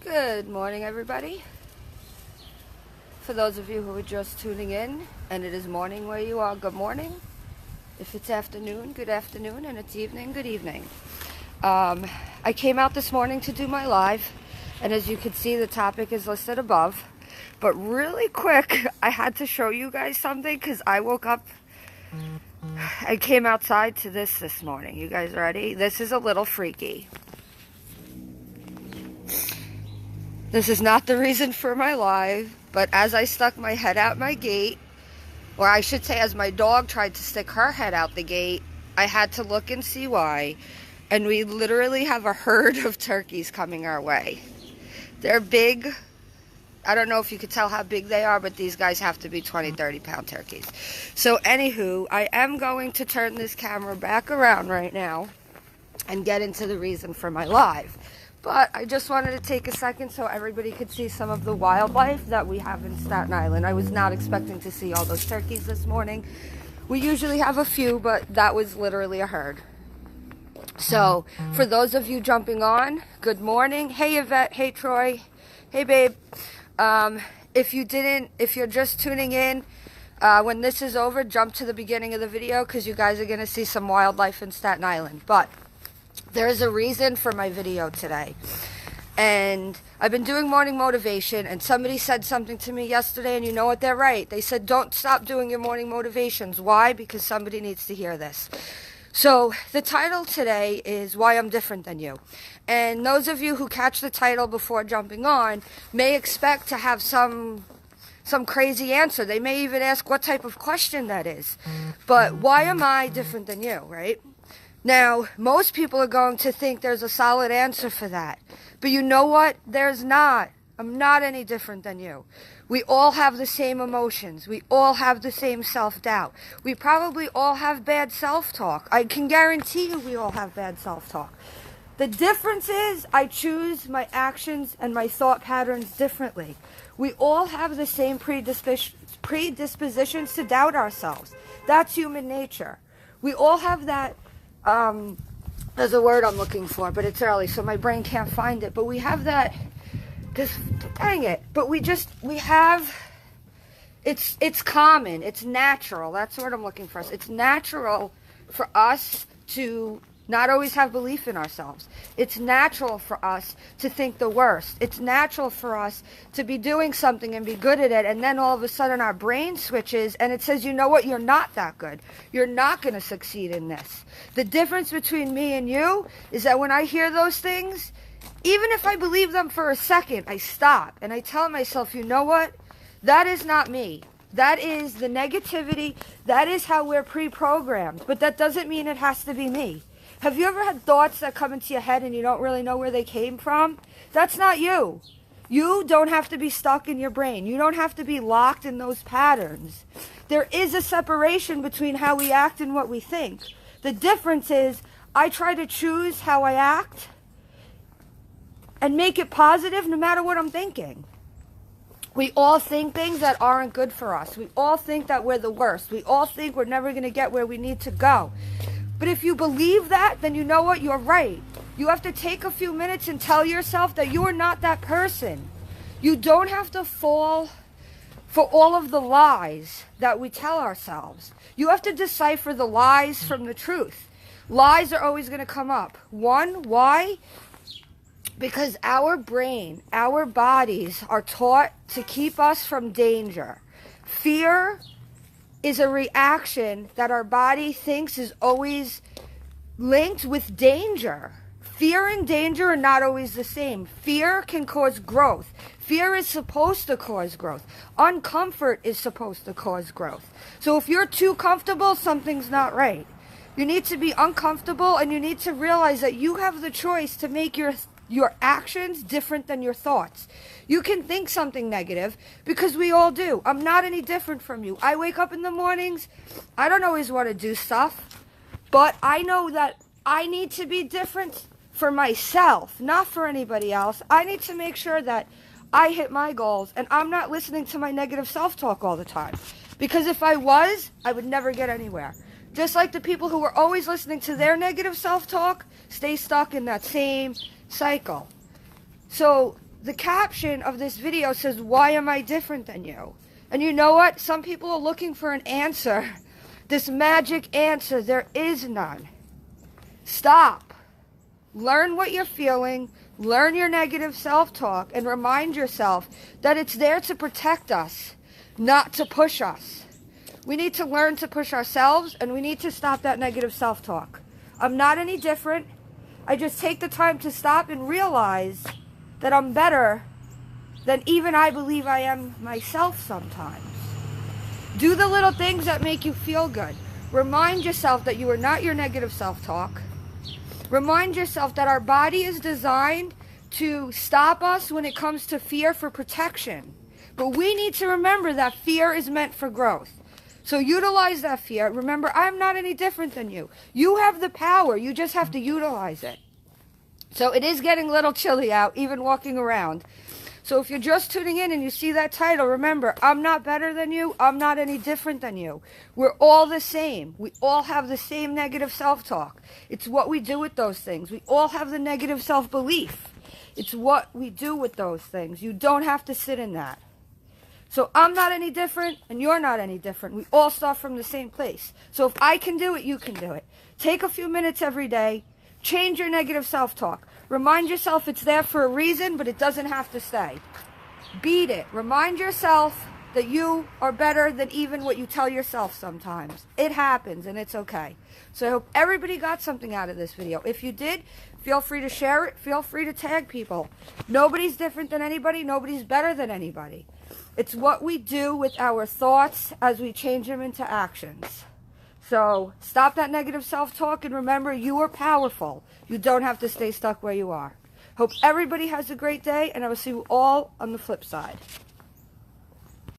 Good morning, everybody. For those of you who are just tuning in, and it is morning where you are, good morning. If it's afternoon, good afternoon, and it's evening, good evening. I came out this morning to do my live, and as you can see, the topic is listed above. But really quick, I had to show you guys something because I woke up and came outside to this morning. You guys ready? This is a little freaky. This is not the reason for my live, but as I stuck my head out my gate, or I should say as my dog tried to stick her head out the gate, I had to look and see why. And we literally have a herd of turkeys coming our way. They're big. I don't know if you could tell how big they are, but these guys have to be 20, 30-pound turkeys. So anywho, I am going to turn this camera back around right now and get into the reason for my live. But I just wanted to take a second so everybody could see some of the wildlife that we have in Staten Island. I was not expecting to see all those turkeys this morning. We usually have a few, but that was literally a herd. So, for those of you jumping on, good morning. Hey Yvette, hey Troy, hey babe. If you're just tuning in, when this is over, jump to the beginning of the video because you guys are going to see some wildlife in Staten Island. But there's a reason for my video today. And I've been doing morning motivation, and somebody said something to me yesterday, and you know what, they're right. They said, don't stop doing your morning motivations. Why? Because somebody needs to hear this. So the title today is Why I'm Different Than You. And those of you who catch the title before jumping on may expect to have some crazy answer. They may even ask what type of question that is. But why am I different than you, right? Now, most people are going to think there's a solid answer for that. But you know what? There's not. I'm not any different than you. We all have the same emotions. We all have the same self-doubt. We probably all have bad self-talk. I can guarantee you we all have bad self-talk. The difference is I choose my actions and my thought patterns differently. We all have the same predispositions to doubt ourselves. That's human nature. We all have that. There's a word I'm looking for, but it's early, so my brain can't find it. But we have that, dang it. But we have, it's common, it's natural. That's the word I'm looking for. It's natural for us to not always have belief in ourselves. It's natural for us to think the worst. It's natural for us to be doing something and be good at it, and then all of a sudden our brain switches and it says, you know what, you're not that good. You're not going to succeed in this. The difference between me and you is that when I hear those things, even if I believe them for a second, I stop and I tell myself, you know what, that is not me. That is the negativity. That is how we're pre-programmed. But that doesn't mean it has to be me. Have you ever had thoughts that come into your head and you don't really know where they came from? That's not you. You don't have to be stuck in your brain. You don't have to be locked in those patterns. There is a separation between how we act and what we think. The difference is I try to choose how I act and make it positive no matter what I'm thinking. We all think things that aren't good for us. We all think that we're the worst. We all think we're never going to get where we need to go. But if you believe that, then you know what? You're right. You have to take a few minutes and tell yourself that you are not that person. You don't have to fall for all of the lies that we tell ourselves. You have to decipher the lies from the truth. Lies are always going to come up. One, why? Because our brain, our bodies are taught to keep us from danger. Fear is a reaction that our body thinks is always linked with danger. Fear and danger are not always the same. Fear can cause growth. Fear is supposed to cause growth. Uncomfort is supposed to cause growth. So if you're too comfortable, something's not right. You need to be uncomfortable, and you need to realize that you have the choice to make your actions different than your thoughts. You can think something negative because we all do. I'm not any different from you. I wake up in the mornings. I don't always want to do stuff, but I know that I need to be different for myself, not for anybody else. I need to make sure that I hit my goals and I'm not listening to my negative self-talk all the time. Because if I was, I would never get anywhere. Just like the people who are always listening to their negative self-talk stay stuck in that same cycle. So the caption of this video says, why am I different than you? And you know what? Some people are looking for an answer. This magic answer. There is none. Stop. Learn what you're feeling. Learn your negative self-talk. And remind yourself that it's there to protect us, not to push us. We need to learn to push ourselves, and we need to stop that negative self-talk. I'm not any different. I just take the time to stop and realize that I'm better than even I believe I am myself sometimes. Do the little things that make you feel good. Remind yourself that you are not your negative self-talk. Remind yourself that our body is designed to stop us when it comes to fear for protection. But we need to remember that fear is meant for growth. So utilize that fear. Remember, I'm not any different than you. You have the power. You just have to utilize it. So it is getting a little chilly out, even walking around. So if you're just tuning in and you see that title, remember, I'm not better than you. I'm not any different than you. We're all the same. We all have the same negative self-talk. It's what we do with those things. We all have the negative self-belief. It's what we do with those things. You don't have to sit in that. So I'm not any different, and you're not any different. We all start from the same place. So if I can do it, you can do it. Take a few minutes every day. Change your negative self-talk. Remind yourself it's there for a reason, but it doesn't have to stay. Beat it. Remind yourself that you are better than even what you tell yourself sometimes. It happens, and it's okay. So I hope everybody got something out of this video. If you did, feel free to share it. Feel free to tag people. Nobody's different than anybody. Nobody's better than anybody. It's what we do with our thoughts as we change them into actions. So stop that negative self-talk, and remember, you are powerful. You don't have to stay stuck where you are. Hope everybody has a great day, and I will see you all on the flip side.